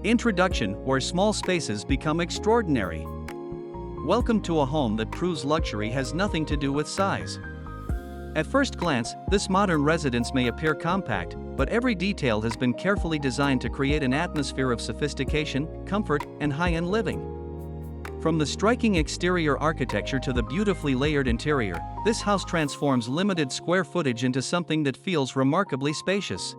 Introduction, where small spaces become extraordinary. Welcome to a home that proves luxury has nothing to do with size. At first glance, this modern residence may appear compact, but every detail has been carefully designed to create an atmosphere of sophistication, comfort, and high-end living. From the striking exterior architecture to the beautifully layered interior, this house transforms limited square footage into something that feels remarkably spacious.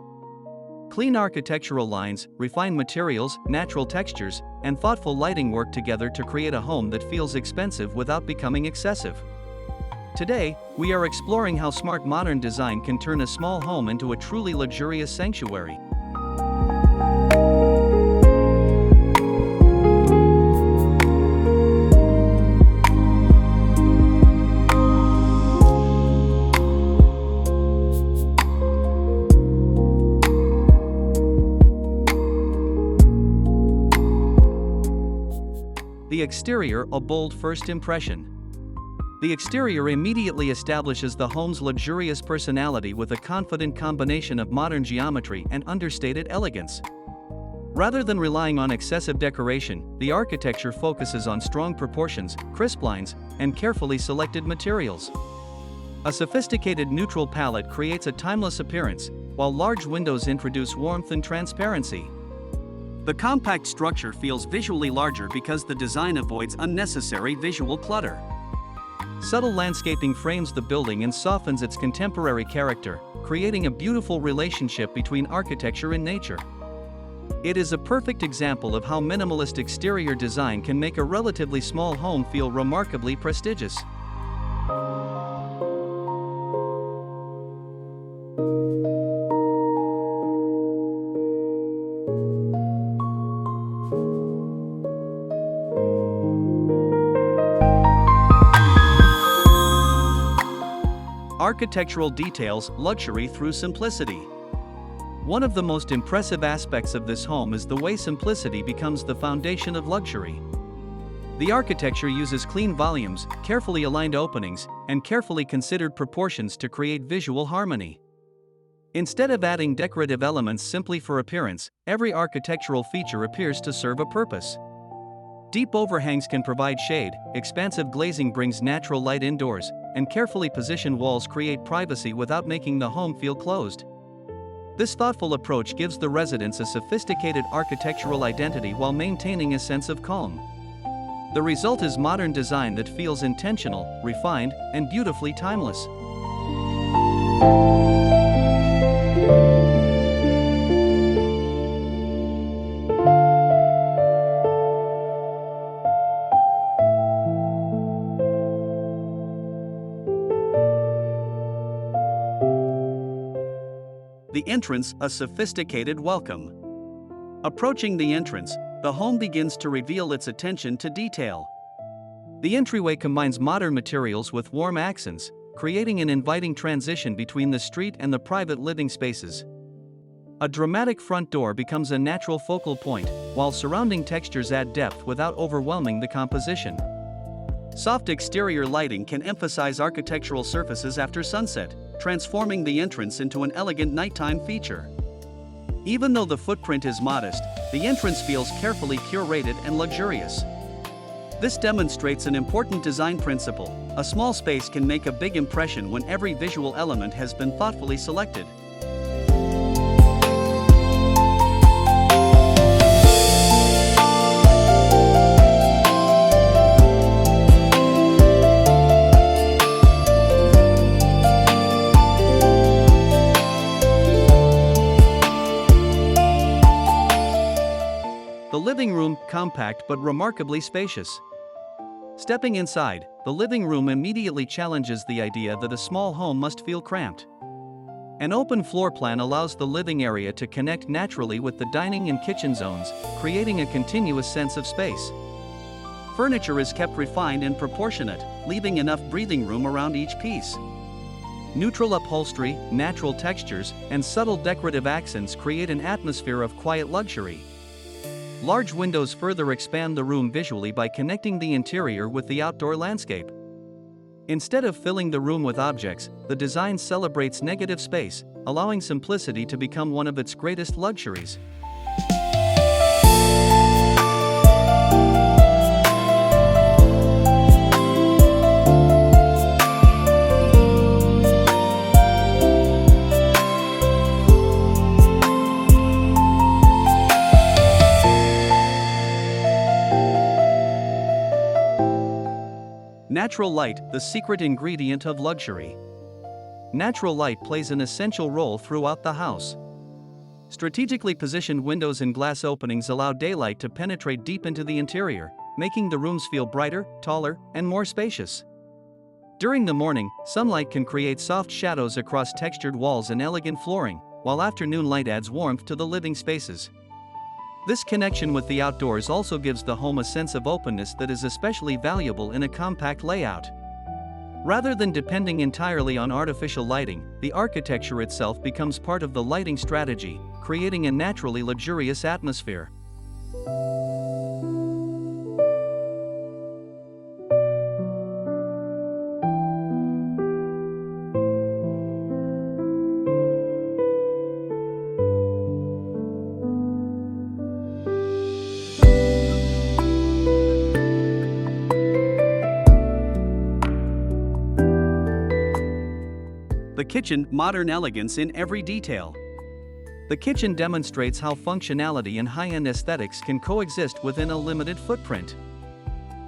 Clean architectural lines, refined materials, natural textures, and thoughtful lighting work together to create a home that feels expensive without becoming excessive. Today, we are exploring how smart modern design can turn a small home into a truly luxurious sanctuary. The exterior, a bold first impression. The exterior immediately establishes the home's luxurious personality with a confident combination of modern geometry and understated elegance. Rather than relying on excessive decoration, the architecture focuses on strong proportions, crisp lines, and carefully selected materials. A sophisticated neutral palette creates a timeless appearance, while large windows introduce warmth and transparency. The compact structure feels visually larger because the design avoids unnecessary visual clutter. Subtle landscaping frames the building and softens its contemporary character, creating a beautiful relationship between architecture and nature. It is a perfect example of how minimalist exterior design can make a relatively small home feel remarkably prestigious. Architectural details, luxury through simplicity. One of the most impressive aspects of this home is the way simplicity becomes the foundation of luxury. The architecture uses clean volumes, carefully aligned openings, and carefully considered proportions to create visual harmony. Instead of adding decorative elements simply for appearance, every architectural feature appears to serve a purpose. Deep overhangs can provide shade, expansive glazing brings natural light indoors, and carefully positioned walls create privacy without making the home feel closed. This thoughtful approach gives the residents a sophisticated architectural identity while maintaining a sense of calm. The result is modern design that feels intentional, refined, and beautifully timeless. The entrance, a sophisticated welcome. Approaching the entrance, the home begins to reveal its attention to detail. The entryway combines modern materials with warm accents, creating an inviting transition between the street and the private living spaces. A dramatic front door becomes a natural focal point, while surrounding textures add depth without overwhelming the composition. Soft exterior lighting can emphasize architectural surfaces after sunset, transforming the entrance into an elegant nighttime feature. Even though the footprint is modest, the entrance feels carefully curated and luxurious. This demonstrates an important design principle: a small space can make a big impression when every visual element has been thoughtfully selected. The living room, compact but remarkably spacious. Stepping inside, the living room immediately challenges the idea that a small home must feel cramped. An open floor plan allows the living area to connect naturally with the dining and kitchen zones, creating a continuous sense of space. Furniture is kept refined and proportionate, leaving enough breathing room around each piece. Neutral upholstery, natural textures, and subtle decorative accents create an atmosphere of quiet luxury. Large windows further expand the room visually by connecting the interior with the outdoor landscape. Instead of filling the room with objects, the design celebrates negative space, allowing simplicity to become one of its greatest luxuries. Natural light, the secret ingredient of luxury. Natural light plays an essential role throughout the house. Strategically positioned windows and glass openings allow daylight to penetrate deep into the interior, making the rooms feel brighter, taller, and more spacious. During the morning, sunlight can create soft shadows across textured walls and elegant flooring, while afternoon light adds warmth to the living spaces. This connection with the outdoors also gives the home a sense of openness that is especially valuable in a compact layout. Rather than depending entirely on artificial lighting, the architecture itself becomes part of the lighting strategy, creating a naturally luxurious atmosphere. The kitchen, modern elegance in every detail. The kitchen demonstrates how functionality and high-end aesthetics can coexist within a limited footprint.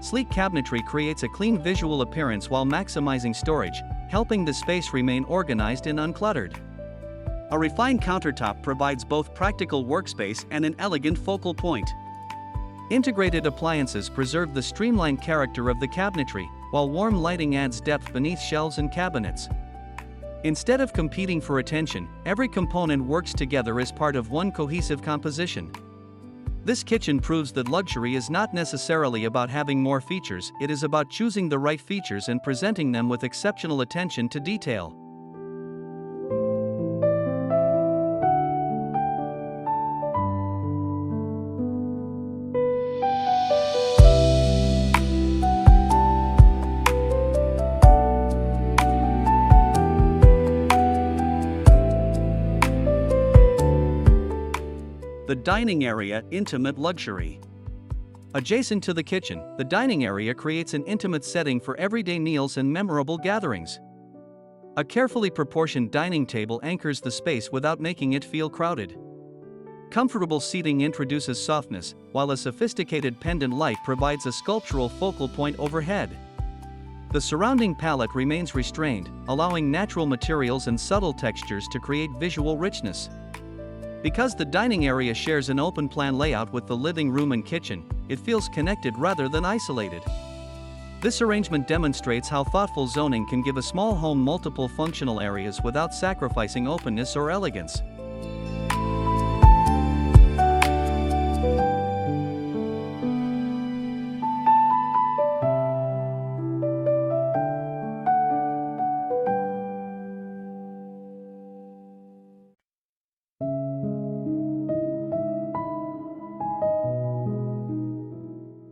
Sleek cabinetry creates a clean visual appearance while maximizing storage, helping the space remain organized and uncluttered. A refined countertop provides both practical workspace and an elegant focal point. Integrated appliances preserve the streamlined character of the cabinetry, while warm lighting adds depth beneath shelves and cabinets. Instead of competing for attention, every component works together as part of one cohesive composition. This kitchen proves that luxury is not necessarily about having more features, it is about choosing the right features and presenting them with exceptional attention to detail. The dining area, intimate luxury. Adjacent to the kitchen, the dining area creates an intimate setting for everyday meals and memorable gatherings. A carefully proportioned dining table anchors the space without making it feel crowded. Comfortable seating introduces softness, while a sophisticated pendant light provides a sculptural focal point overhead. The surrounding palette remains restrained, allowing natural materials and subtle textures to create visual richness. Because the dining area shares an open-plan layout with the living room and kitchen, it feels connected rather than isolated. This arrangement demonstrates how thoughtful zoning can give a small home multiple functional areas without sacrificing openness or elegance.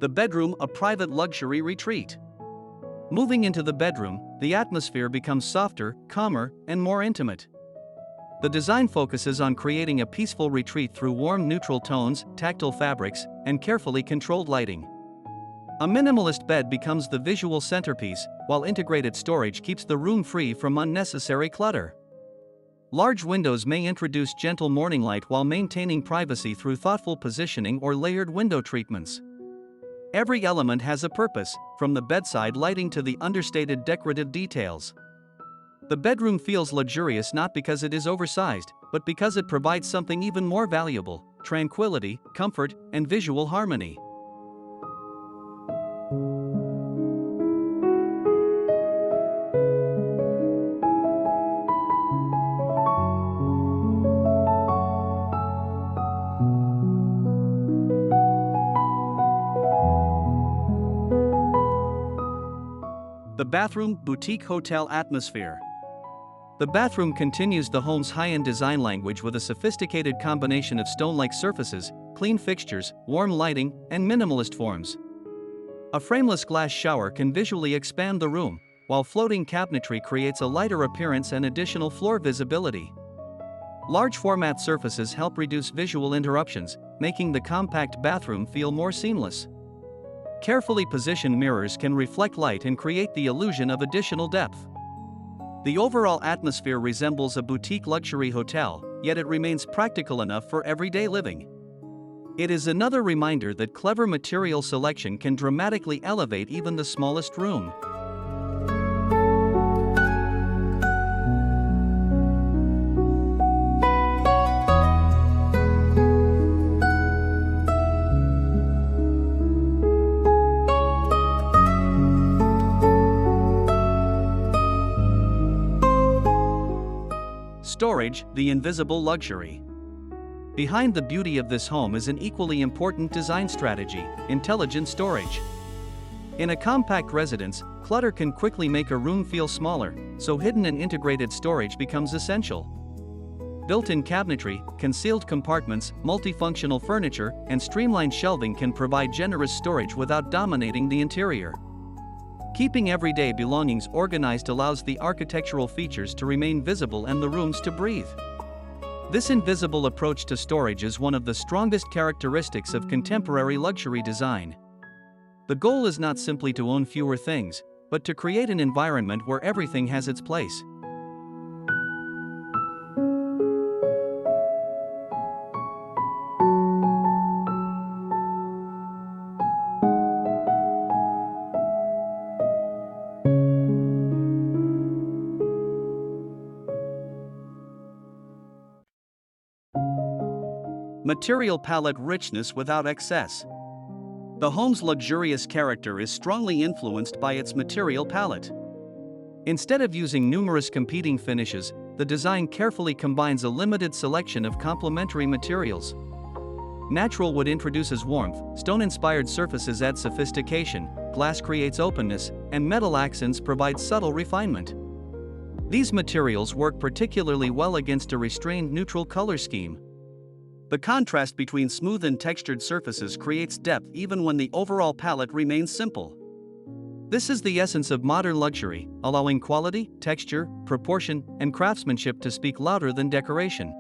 The bedroom, a private luxury retreat. Moving into the bedroom, the atmosphere becomes softer, calmer, and more intimate. The design focuses on creating a peaceful retreat through warm neutral tones, tactile fabrics, and carefully controlled lighting. A minimalist bed becomes the visual centerpiece, while integrated storage keeps the room free from unnecessary clutter. Large windows may introduce gentle morning light while maintaining privacy through thoughtful positioning or layered window treatments. Every element has a purpose, from the bedside lighting to the understated decorative details. The bedroom feels luxurious not because it is oversized, but because it provides something even more valuable: tranquility, comfort, and visual harmony. The bathroom, boutique hotel atmosphere. The bathroom continues the home's high-end design language with a sophisticated combination of stone-like surfaces, clean fixtures, warm lighting, and minimalist forms. A frameless glass shower can visually expand the room, while floating cabinetry creates a lighter appearance and additional floor visibility. Large format surfaces help reduce visual interruptions, making the compact bathroom feel more seamless. Carefully positioned mirrors can reflect light and create the illusion of additional depth. The overall atmosphere resembles a boutique luxury hotel, yet it remains practical enough for everyday living. It is another reminder that clever material selection can dramatically elevate even the smallest room. Storage, the invisible luxury. Behind the beauty of this home is an equally important design strategy: intelligent storage. In a compact residence, clutter can quickly make a room feel smaller, so hidden and integrated storage becomes essential. Built-in cabinetry, concealed compartments, multifunctional furniture, and streamlined shelving can provide generous storage without dominating the interior. Keeping everyday belongings organized allows the architectural features to remain visible and the rooms to breathe. This invisible approach to storage is one of the strongest characteristics of contemporary luxury design. The goal is not simply to own fewer things, but to create an environment where everything has its place. Material palette richness without excess. The home's luxurious character is strongly influenced by its material palette. Instead of using numerous competing finishes, the design carefully combines a limited selection of complementary materials. Natural wood introduces warmth, stone-inspired surfaces add sophistication, glass creates openness, and metal accents provide subtle refinement. These materials work particularly well against a restrained neutral color scheme. The contrast between smooth and textured surfaces creates depth even when the overall palette remains simple. This is the essence of modern luxury, allowing quality, texture, proportion, and craftsmanship to speak louder than decoration.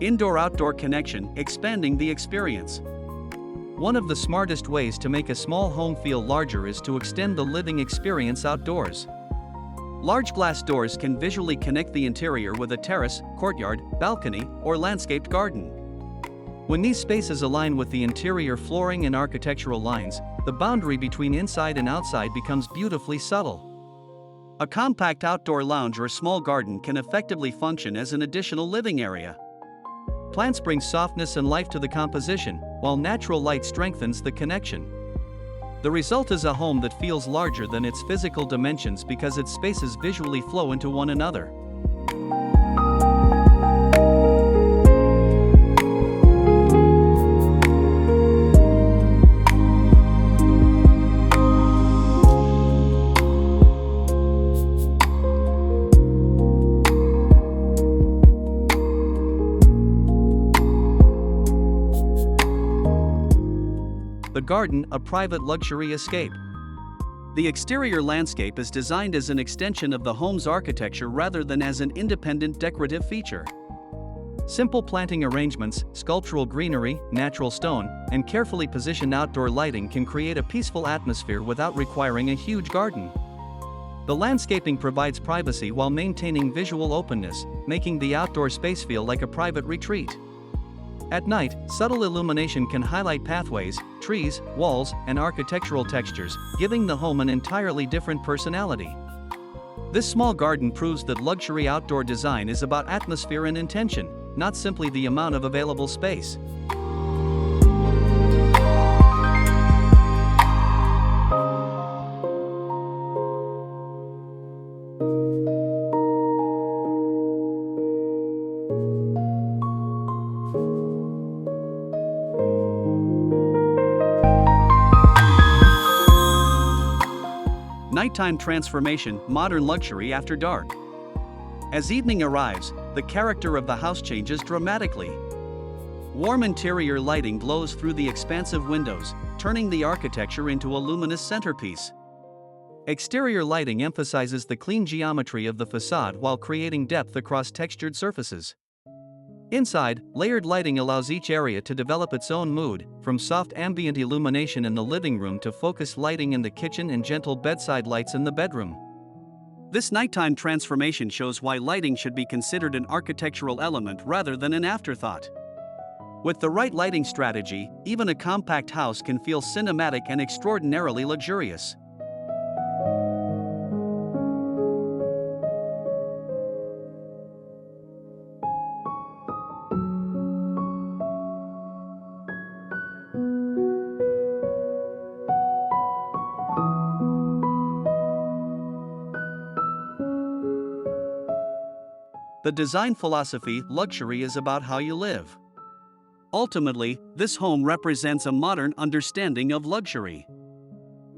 Indoor-outdoor connection, expanding the experience. One of the smartest ways to make a small home feel larger is to extend the living experience outdoors. Large glass doors can visually connect the interior with a terrace, courtyard, balcony, or landscaped garden. When these spaces align with the interior flooring and architectural lines, the boundary between inside and outside becomes beautifully subtle. A compact outdoor lounge or small garden can effectively function as an additional living area. Plants bring softness and life to the composition, while natural light strengthens the connection. The result is a home that feels larger than its physical dimensions because its spaces visually flow into one another. The garden, a private luxury escape. The exterior landscape is designed as an extension of the home's architecture rather than as an independent decorative feature. Simple planting arrangements, sculptural greenery, natural stone, and carefully positioned outdoor lighting can create a peaceful atmosphere without requiring a huge garden. The landscaping provides privacy while maintaining visual openness, making the outdoor space feel like a private retreat. At night, subtle illumination can highlight pathways, trees, walls, and architectural textures, giving the home an entirely different personality. This small garden proves that luxury outdoor design is about atmosphere and intention, not simply the amount of available space. Nighttime transformation, modern luxury after dark. As evening arrives, the character of the house changes dramatically. Warm interior lighting glows through the expansive windows, turning the architecture into a luminous centerpiece. Exterior lighting emphasizes the clean geometry of the facade while creating depth across textured surfaces. Inside, layered lighting allows each area to develop its own mood, from soft ambient illumination in the living room to focused lighting in the kitchen and gentle bedside lights in the bedroom. This nighttime transformation shows why lighting should be considered an architectural element rather than an afterthought. With the right lighting strategy, even a compact house can feel cinematic and extraordinarily luxurious. The design philosophy, luxury is about how you live. Ultimately, this home represents a modern understanding of luxury.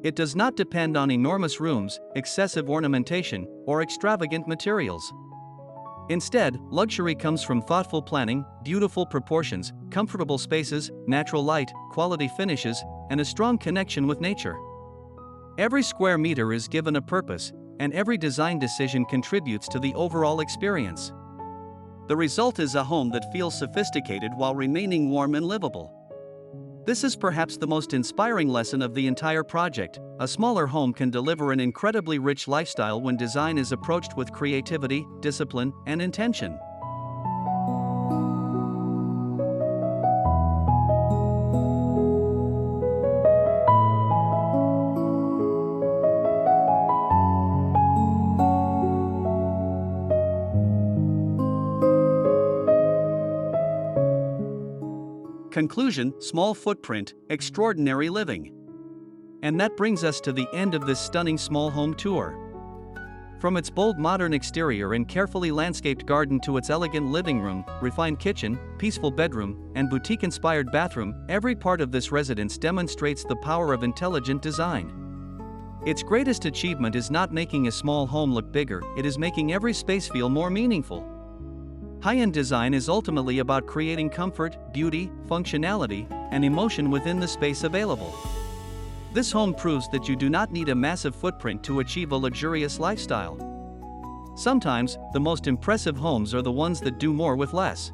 It does not depend on enormous rooms, excessive ornamentation, or extravagant materials. Instead, luxury comes from thoughtful planning, beautiful proportions, comfortable spaces, natural light, quality finishes, and a strong connection with nature. Every square meter is given a purpose, and every design decision contributes to the overall experience. The result is a home that feels sophisticated while remaining warm and livable. This is perhaps the most inspiring lesson of the entire project. A smaller home can deliver an incredibly rich lifestyle when design is approached with creativity, discipline, and intention. Conclusion: small footprint, extraordinary living. And that brings us to the end of this stunning small home tour. From its bold modern exterior and carefully landscaped garden to its elegant living room, refined kitchen, peaceful bedroom, and boutique-inspired bathroom, every part of this residence demonstrates the power of intelligent design. Its greatest achievement is not making a small home look bigger, it is making every space feel more meaningful. High-end design is ultimately about creating comfort, beauty, functionality, and emotion within the space available. This home proves that you do not need a massive footprint to achieve a luxurious lifestyle. Sometimes, the most impressive homes are the ones that do more with less.